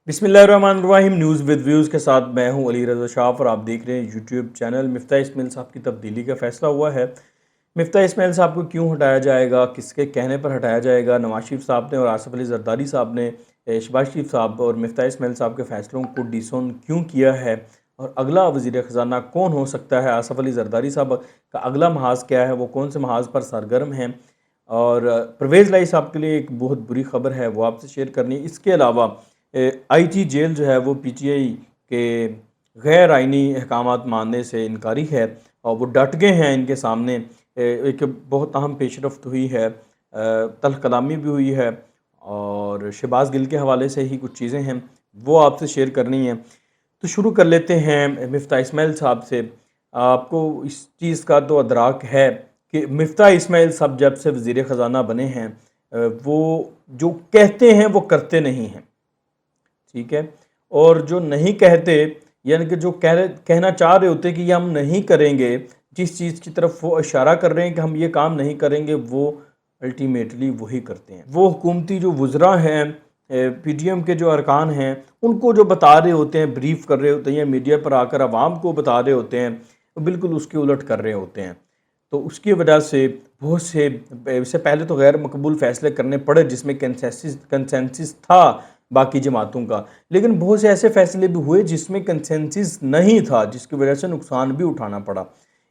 بسم اللہ الرحمن الرحیم نیوز ود ویوز کے ساتھ میں ہوں علی رضا شاف اور آپ دیکھ رہے ہیں یوٹیوب چینل۔ مفتاح اسماعیل صاحب کی تبدیلی کا فیصلہ ہوا ہے۔ مفتاح اسماعیل صاحب کو کیوں ہٹایا جائے گا، کس کے کہنے پر ہٹایا جائے گا؟ نواز شریف صاحب نے اور آصف علی زرداری صاحب نے شہباز شریف صاحب اور مفتاح اسماعیل صاحب کے فیصلوں کو ڈیسون کیوں کیا ہے، اور اگلا وزیر خزانہ کون ہو سکتا ہے؟ آصف علی زرداری صاحب کا اگلا محاذ کیا ہے، وہ کون سے محاذ پر سرگرم ہیں؟ اور پرویز لائی صاحب کے لیے ایک بہت بری خبر ہے، وہ آپ سے شیئر کرنی ہے۔ اس کے علاوہ آئی ٹی جیل جو ہے وہ پی ٹی آئی کے غیر آئینی احکامات ماننے سے انکاری ہے، اور وہ ڈٹ گئے ہیں ان کے سامنے۔ ایک بہت اہم پیش رفت ہوئی ہے، تلخ کلامی بھی ہوئی ہے، اور شہباز گل کے حوالے سے ہی کچھ چیزیں ہیں وہ آپ سے شیئر کرنی ہیں۔ تو شروع کر لیتے ہیں مفتاح اسماعیل صاحب سے۔ آپ کو اس چیز کا تو ادراک ہے کہ مفتاح اسماعیل صاحب جب سے وزیر خزانہ بنے ہیں، وہ جو کہتے ہیں وہ کرتے نہیں ہیں، ٹھیک ہے؟ اور جو نہیں کہتے، یعنی کہ جو کہنا چاہ رہے ہوتے کہ یہ ہم نہیں کریں گے، جس چیز کی طرف وہ اشارہ کر رہے ہیں کہ ہم یہ کام نہیں کریں گے، وہ الٹیمیٹلی وہی کرتے ہیں۔ وہ حکومتی جو وزراء ہیں، پی ڈی ایم کے جو ارکان ہیں، ان کو جو بتا رہے ہوتے ہیں، بریف کر رہے ہوتے ہیں، یا میڈیا پر آ کر عوام کو بتا رہے ہوتے ہیں، وہ بالکل اس کے الٹ کر رہے ہوتے ہیں۔ تو اس کی وجہ سے بہت سے پہلے تو غیر مقبول فیصلے کرنے پڑے جس میں کنسنسس تھا باقی جماعتوں کا، لیکن بہت سے ایسے فیصلے بھی ہوئے جس میں کنسنسس نہیں تھا، جس کی وجہ سے نقصان بھی اٹھانا پڑا۔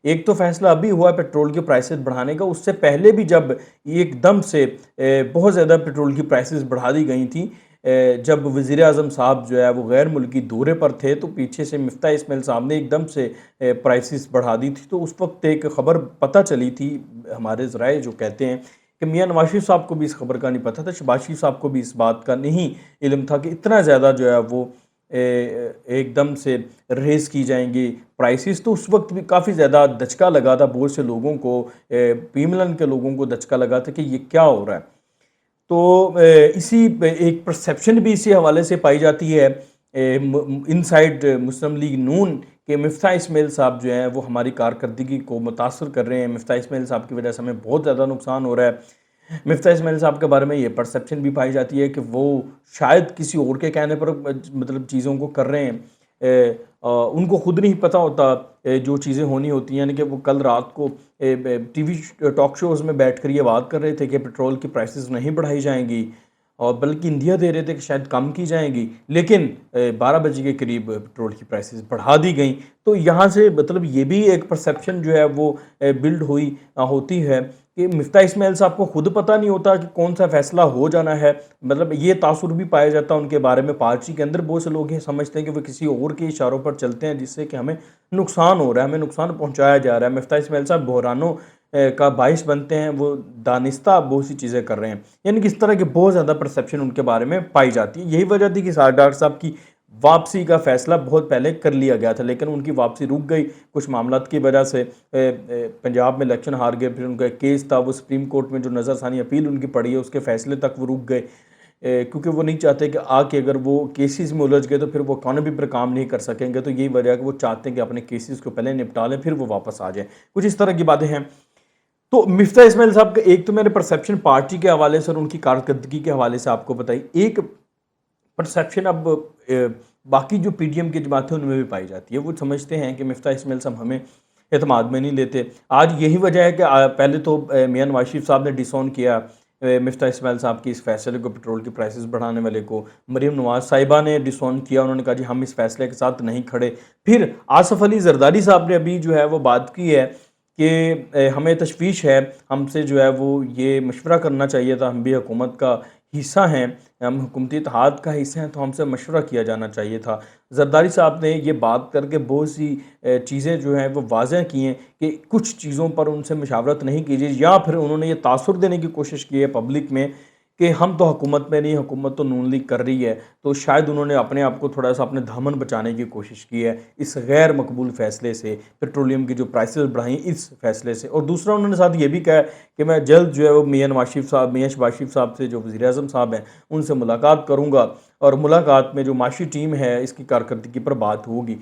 ایک تو فیصلہ ابھی ہوا پیٹرول کے پرائسز بڑھانے کا، اس سے پہلے بھی جب ایک دم سے بہت زیادہ پیٹرول کی پرائسز بڑھا دی گئی تھیں، جب وزیر اعظم صاحب جو ہے وہ غیر ملکی دورے پر تھے، تو پیچھے سے مفتاح اسماعیل صاحب نے ایک دم سے پرائسز بڑھا دی تھی۔ تو اس وقت ایک خبر پتہ چلی تھی، ہمارے ذرائع جو کہتے ہیں کہ میاں نواز شریف صاحب کو بھی اس خبر کا نہیں پتہ تھا، شہباز شریف صاحب کو بھی اس بات کا نہیں علم تھا کہ اتنا زیادہ جو ہے وہ ایک دم سے ریز کی جائیں گی پرائسز۔ تو اس وقت بھی کافی زیادہ دھچکا لگا تھا بہت سے لوگوں کو، پی ملن کے لوگوں کو دھچکا لگا تھا کہ یہ کیا ہو رہا ہے۔ تو اسی ایک پرسیپشن بھی اسی حوالے سے پائی جاتی ہے انسائیڈ مسلم لیگ نون، کہ مفتاح اسماعیل صاحب جو ہیں وہ ہماری کارکردگی کو متاثر کر رہے ہیں، مفتاح اسماعیل صاحب کی وجہ سے ہمیں بہت زیادہ نقصان ہو رہا ہے۔ مفتاح اسماعیل صاحب کے بارے میں یہ پرسیپشن بھی پائی جاتی ہے کہ وہ شاید کسی اور کے کہنے پر مطلب چیزوں کو کر رہے ہیں، ان کو خود نہیں پتہ ہوتا جو چیزیں ہونی ہوتی ہیں۔ یعنی کہ وہ کل رات کو ٹی وی ٹاک شوز میں بیٹھ کر یہ بات کر رہے تھے کہ پیٹرول کی پرائسز نہیں بڑھائی جائیں گی، اور بلکہ اندیا دے رہے تھے کہ شاید کم کی جائیں گی، لیکن 12 بجے کے قریب پیٹرول کی پرائسز بڑھا دی گئیں۔ تو یہاں سے مطلب یہ بھی ایک پرسیپشن جو ہے وہ بلڈ ہوتی ہے کہ مفتاح اسماعیل صاحب کو خود پتہ نہیں ہوتا کہ کون سا فیصلہ ہو جانا ہے۔ مطلب یہ تاثر بھی پایا جاتا ہے ان کے بارے میں، پارٹی کے اندر بہت سے لوگ یہ سمجھتے ہیں کہ وہ کسی اور کے اشاروں پر چلتے ہیں، جس سے کہ ہمیں نقصان ہو رہا ہے، ہمیں نقصان پہنچایا جا رہا ہے۔ مفتاح اسماعیل صاحب بحرانوں کا باعث بنتے ہیں، وہ دانستہ بہت سی چیزیں کر رہے ہیں، یعنی کہ اس طرح کی بہت زیادہ پرسیپشن ان کے بارے میں پائی جاتی ہے۔ یہی وجہ تھی کہ ڈاکٹر صاحب کی واپسی کا فیصلہ بہت پہلے کر لیا گیا تھا، لیکن ان کی واپسی رک گئی کچھ معاملات کی وجہ سے۔ پنجاب میں الیکشن ہار گئے، پھر ان کا ایک کیس تھا، وہ سپریم کورٹ میں جو نظر ثانی اپیل ان کی پڑی ہے اس کے فیصلے تک وہ رک گئے، کیونکہ وہ نہیں چاہتے کہ آ کے اگر وہ کیسز میں الجھ گئے تو پھر وہ اکانومی پر کام نہیں کر سکیں گے۔ تو یہی وجہ ہے کہ وہ چاہتے ہیں کہ اپنے کیسز کو پہلے نپٹا لیں، پھر وہ واپس آ جائیں، کچھ اس طرح کی باتیں ہیں۔ تو مفتاح اسماعیل صاحب کا ایک تو میں نے پرسیپشن پارٹی کے حوالے سے اور ان کی کارکردگی کے حوالے سے آپ کو بتائی، ایک پرسیپشن اب باقی جو پی ڈی ایم کی جماعتیں ان میں بھی پائی جاتی ہے۔ وہ سمجھتے ہیں کہ مفتاح اسماعیل صاحب ہمیں اعتماد میں نہیں لیتے۔ آج یہی وجہ ہے کہ پہلے تو میاں نواز شریف صاحب نے ڈسون کیا مفتاح اسماعیل صاحب کی اس فیصلے کو، پیٹرول کی پرائسز بڑھانے والے کو۔ مریم نواز صاحبہ نے ڈسون کیا، انہوں نے کہا جی ہم اس فیصلے کے ساتھ نہیں کھڑے۔ پھر آصف علی زرداری صاحب نے ابھی جو ہے وہ بات کی ہے کہ ہمیں تشویش ہے، ہم سے جو ہے وہ یہ مشورہ کرنا چاہیے تھا، ہم بھی حکومت کا حصہ ہیں، ہم حکومتی اتحاد کا حصہ ہیں، تو ہم سے مشورہ کیا جانا چاہیے تھا۔ زرداری صاحب نے یہ بات کر کے بہت سی چیزیں جو ہیں وہ واضح کی ہیں کہ کچھ چیزوں پر ان سے مشاورت نہیں کیجیے، یا پھر انہوں نے یہ تاثر دینے کی کوشش کی ہے پبلک میں کہ ہم تو حکومت میں نہیں، حکومت تو نون لیگ کر رہی ہے۔ تو شاید انہوں نے اپنے آپ کو تھوڑا سا اپنے دامن بچانے کی کوشش کی ہے اس غیر مقبول فیصلے سے، پیٹرولیم کی جو پرائسز بڑھائیں اس فیصلے سے۔ اور دوسرا انہوں نے ساتھ یہ بھی کہا ہے کہ میں جلد جو ہے وہ میاں نواز شریف صاحب، میاں شہباز شریف صاحب سے جو وزیر اعظم صاحب ہیں ان سے ملاقات کروں گا، اور ملاقات میں جو معاشی ٹیم ہے اس کی کارکردگی پر بات ہوگی۔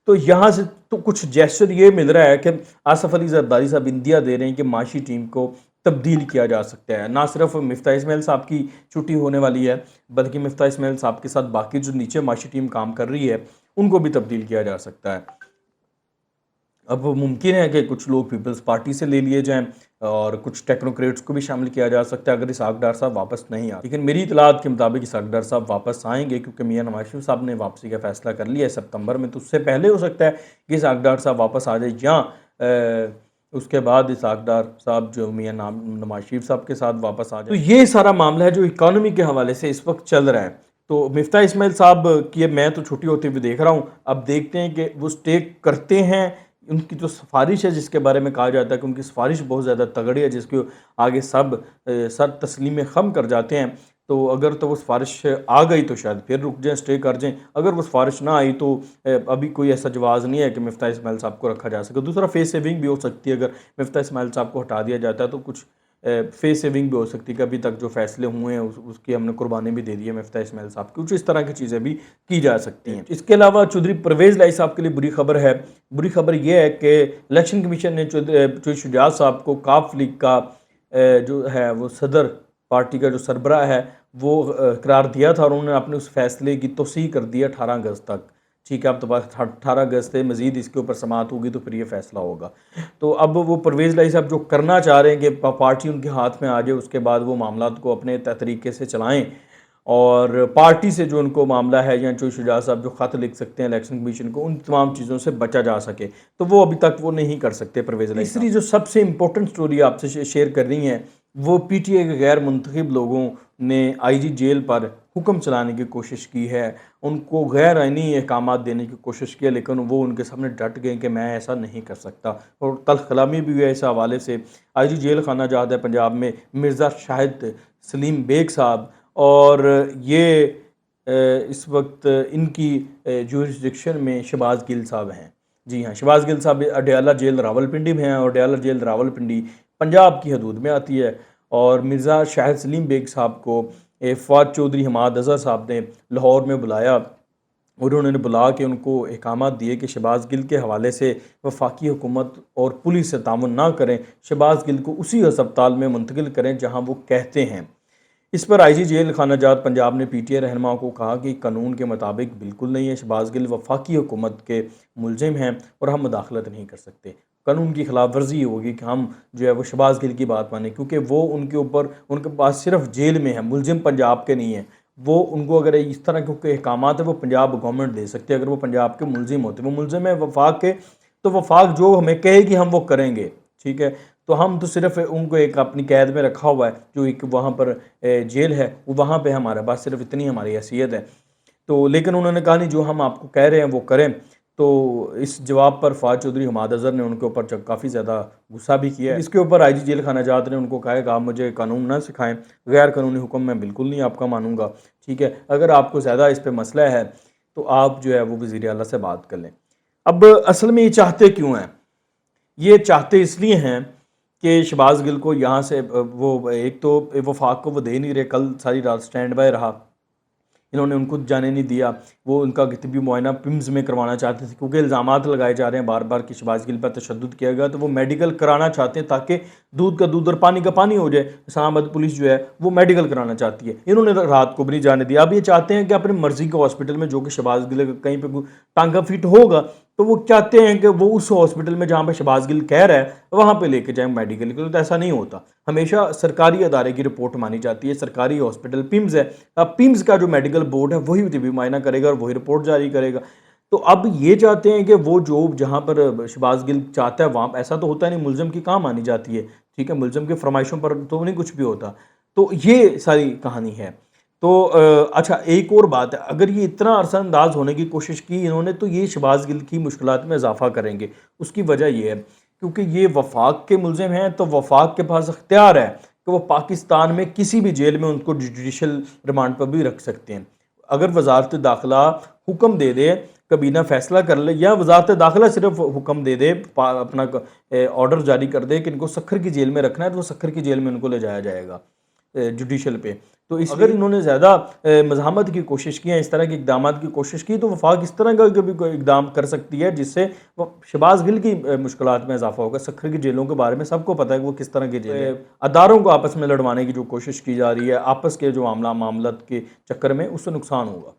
تو یہاں سے تو کچھ جیسچر یہ مل رہا ہے کہ آصف علی زرداری صاحب اندیا دے رہے ہیں کہ معاشی ٹیم کو تبدیل کیا جا سکتا ہے۔ نہ صرف مفتاح اسماعیل صاحب کی چھٹی ہونے والی ہے، بلکہ مفتاح اسماعیل صاحب کے ساتھ باقی جو نیچے معاشی ٹیم کام کر رہی ہے ان کو بھی تبدیل کیا جا سکتا ہے۔ اب ممکن ہے کہ کچھ لوگ پیپلز پارٹی سے لے لیے جائیں اور کچھ ٹیکنوکریٹس کو بھی شامل کیا جا سکتا ہے اگر اسحاق ڈار صاحب واپس نہیں آتے، لیکن میری اطلاعات کے مطابق اسحاق ڈار صاحب واپس آئیں گے، کیونکہ میاں نواز شریف صاحب نے واپسی کا فیصلہ کر لیا ہے ستمبر میں، تو اس سے پہلے ہو سکتا ہے کہ اسحاق ڈار صاحب واپس آ جائے، یا اس کے بعد اسحاق ڈار صاحب جو میاں نواز شریف صاحب کے ساتھ واپس آ جائے۔ تو یہ سارا معاملہ ہے جو اکانومی کے حوالے سے اس وقت چل رہا ہے۔ تو مفتاح اسماعیل صاحب کی میں تو چھٹی ہوتے ہوئے دیکھ رہا ہوں، اب دیکھتے ہیں کہ وہ سٹیک کرتے ہیں۔ ان کی جو سفارش ہے جس کے بارے میں کہا جاتا ہے کہ ان کی سفارش بہت زیادہ تگڑی ہے، جس کے آگے سب سر تسلیم خم کر جاتے ہیں، تو اگر تو وہ سفارش آ گئی تو شاید پھر رک جائیں، سٹے کر جائیں۔ اگر وہ سفارش نہ آئی تو ابھی کوئی ایسا جواز نہیں ہے کہ مفتاح اسماعیل صاحب کو رکھا جا سکے۔ دوسرا فیس سیونگ بھی ہو سکتی ہے، اگر مفتاح اسماعیل صاحب کو ہٹا دیا جاتا ہے تو کچھ فیس سیونگ بھی ہو سکتی ہے کہ ابھی تک جو فیصلے ہوئے ہیں اس کی ہم نے قربانی بھی دے دی ہے مفتاح اسماعیل صاحب کی، کچھ اس طرح کی چیزیں بھی کی جا سکتی ہیں۔ اس کے علاوہ چودھری پرویز لائی صاحب کے لیے بری خبر ہے۔ بری خبر یہ ہے کہ الیکشن کمیشن نے چودھری شجاعت صاحب کو کاف لیگ کا جو ہے وہ صدر پارٹی کا جو سربراہ ہے وہ قرار دیا تھا، اور انہوں نے اپنے اس فیصلے کی توسیع کر دی 18 اگست تک۔ ٹھیک ہے، اب تو بس 18 اگست ہے، مزید اس کے اوپر سماعت ہوگی تو پھر یہ فیصلہ ہوگا۔ تو اب وہ پرویز لائی صاحب جو کرنا چاہ رہے ہیں کہ پارٹی ان کے ہاتھ میں آ جائے، اس کے بعد وہ معاملات کو اپنے طریقے سے چلائیں، اور پارٹی سے جو ان کو معاملہ ہے یا چودھری شجاعت صاحب جو خط لکھ سکتے ہیں الیکشن کمیشن کو، ان تمام چیزوں سے بچا جا سکے، تو وہ ابھی تک وہ نہیں کر سکتے پرویز لائی صاحب۔ تیسری جو سب سے امپورٹنٹ سٹوری آپ سے شیئر کر رہی ہیں، وہ پی ٹی اے کے غیر منتخب لوگوں نے آئی جی جیل پر حکم چلانے کی کوشش کی ہے، ان کو غیر آئینی احکامات دینے کی کوشش کی ہے، لیکن وہ ان کے سامنے ڈٹ گئے کہ میں ایسا نہیں کر سکتا، اور تلخ کلامی بھی ہوئی ہے اس حوالے سے۔ آئی جی جیل خانہ جات ہے پنجاب میں مرزا شاہد سلیم بیگ صاحب، اور یہ اس وقت ان کی جورسڈکشن میں شہباز گل صاحب ہیں۔ جی ہاں، شہباز گل صاحب اڈیالہ جیل راولپنڈی میں ہیں، اور اڈیالہ جیل راولپنڈی پنجاب کی حدود میں آتی ہے، اور مرزا شاہد سلیم بیگ صاحب کو فواد چودھری حماد اظہر صاحب نے لاہور میں بلایا، اور انہوں نے بلا کے ان کو احکامات دیے کہ شہباز گل کے حوالے سے وفاقی حکومت اور پولیس سے تعاون نہ کریں، شہباز گل کو اسی ہسپتال میں منتقل کریں جہاں وہ کہتے ہیں۔ اس پر آئی جی جیل خانہ جات پنجاب نے پی ٹی اے رہنماؤں کو کہا کہ قانون کے مطابق بالکل نہیں ہے، شہباز گل وفاقی حکومت کے ملزم ہیں اور ہم مداخلت نہیں کر سکتے، قانون کی خلاف ورزی ہوگی کہ ہم جو ہے وہ شہباز گل کی بات مانیں، کیونکہ وہ ان کے اوپر ان کے پاس صرف جیل میں ہے، ملزم پنجاب کے نہیں ہیں، وہ ان کو اگر اس طرح کے احکامات ہیں وہ پنجاب گورنمنٹ دے سکتے ہیں، اگر وہ پنجاب کے ملزم ہوتے، وہ ملزم ہیں وفاق کے، تو وفاق جو ہمیں کہے گی ہم وہ کریں گے، ٹھیک ہے۔ تو ہم تو صرف ان کو ایک اپنی قید میں رکھا ہوا ہے، جو ایک وہاں پر جیل ہے، وہاں پہ ہمارے پاس صرف اتنی ہماری حیثیت ہے، تو لیکن انہوں نے کہا نہیں جو ہم آپ کو کہہ رہے ہیں وہ کریں۔ تو اس جواب پر فواد چودھری حماد اظہر نے ان کے اوپر کافی زیادہ غصہ بھی کیا ہے۔ اس کے اوپر آئی جی جیل خانہ جات نے ان کو کہا کہ آپ مجھے قانون نہ سکھائیں، غیر قانونی حکم میں بالکل نہیں آپ کا مانوں گا، ٹھیک ہے، اگر آپ کو زیادہ اس پہ مسئلہ ہے تو آپ جو ہے وہ وزیر اعلیٰ سے بات کر لیں۔ اب اصل میں یہ چاہتے کیوں ہیں؟ یہ چاہتے اس لیے ہیں کہ شہباز گل کو یہاں سے وہ ایک تو وفاق کو وہ دے نہیں رہے، کل ساری رات سٹینڈ بائی رہا، انہوں نے ان کو جانے نہیں دیا، وہ ان کا طبی معائنہ پمز میں کروانا چاہتے تھے، کیونکہ الزامات لگائے جا رہے ہیں بار بار کہ شہباز گل پر تشدد کیا گیا، تو وہ میڈیکل کرانا چاہتے ہیں تاکہ دودھ کا دودھ اور پانی کا پانی ہو جائے۔ اسلام آباد پولیس جو ہے وہ میڈیکل کرانا چاہتی ہے، انہوں نے رات کو بھی نہیں جانے دیا۔ اب یہ چاہتے ہیں کہ اپنی مرضی کے ہاسپٹل میں، جو کہ شہباز گل کہیں پہ ٹانگا فٹ ہوگا تو وہ چاہتے ہیں کہ وہ اس ہاسپٹل میں جہاں پہ شہباز گل کہہ رہا ہے وہاں پہ لے کے جائیں میڈیکل کے، تو ایسا نہیں ہوتا، ہمیشہ سرکاری ادارے کی رپورٹ مانی جاتی ہے، سرکاری ہاسپٹل پیمز ہے، اب پیمز کا جو میڈیکل بورڈ ہے وہی طبی معائنہ کرے گا اور وہی رپورٹ جاری کرے گا۔ تو اب یہ چاہتے ہیں کہ وہ جو جہاں پر شہباز گل چاہتا ہے وہاں ایسا تو ہوتا نہیں، ملزم کی کہاں مانی جاتی ہے، ٹھیک ہے، ملزم کی فرمائشوں پر تو نہیں کچھ بھی ہوتا، تو یہ ساری کہانی ہے۔ تو اچھا ایک اور بات ہے، اگر یہ اتنا عرصہ انداز ہونے کی کوشش کی انہوں نے تو یہ شہباز گل کی مشکلات میں اضافہ کریں گے۔ اس کی وجہ یہ ہے کیونکہ یہ وفاق کے ملزم ہیں، تو وفاق کے پاس اختیار ہے کہ وہ پاکستان میں کسی بھی جیل میں ان کو جوڈیشل ریمانڈ پر بھی رکھ سکتے ہیں۔ اگر وزارت داخلہ حکم دے دے، کابینہ فیصلہ کر لے، یا وزارت داخلہ صرف حکم دے دے، اپنا آرڈر جاری کر دے کہ ان کو سکھر کی جیل میں رکھنا ہے، تو وہ سکھر کی جیل میں ان کو لے جایا جائے گا، جوڈیشل پہ. تو اگر انہوں نے زیادہ مزاحمت کی کوشش کی ہے، اس طرح کے اقدامات کی کوشش کی، تو وفاق اس طرح کا کبھی کوئی اقدام کر سکتی ہے جس سے شہباز گل کی مشکلات میں اضافہ ہوگا. سکھر کی جیلوں کے بارے میں سب کو پتہ ہے کہ وہ کس طرح کی جیلیں، اداروں کو آپس میں لڑوانے کی جو کوشش کی جا رہی ہے، آپس کے جو معاملات کے چکر میں، اس سے نقصان ہوگا.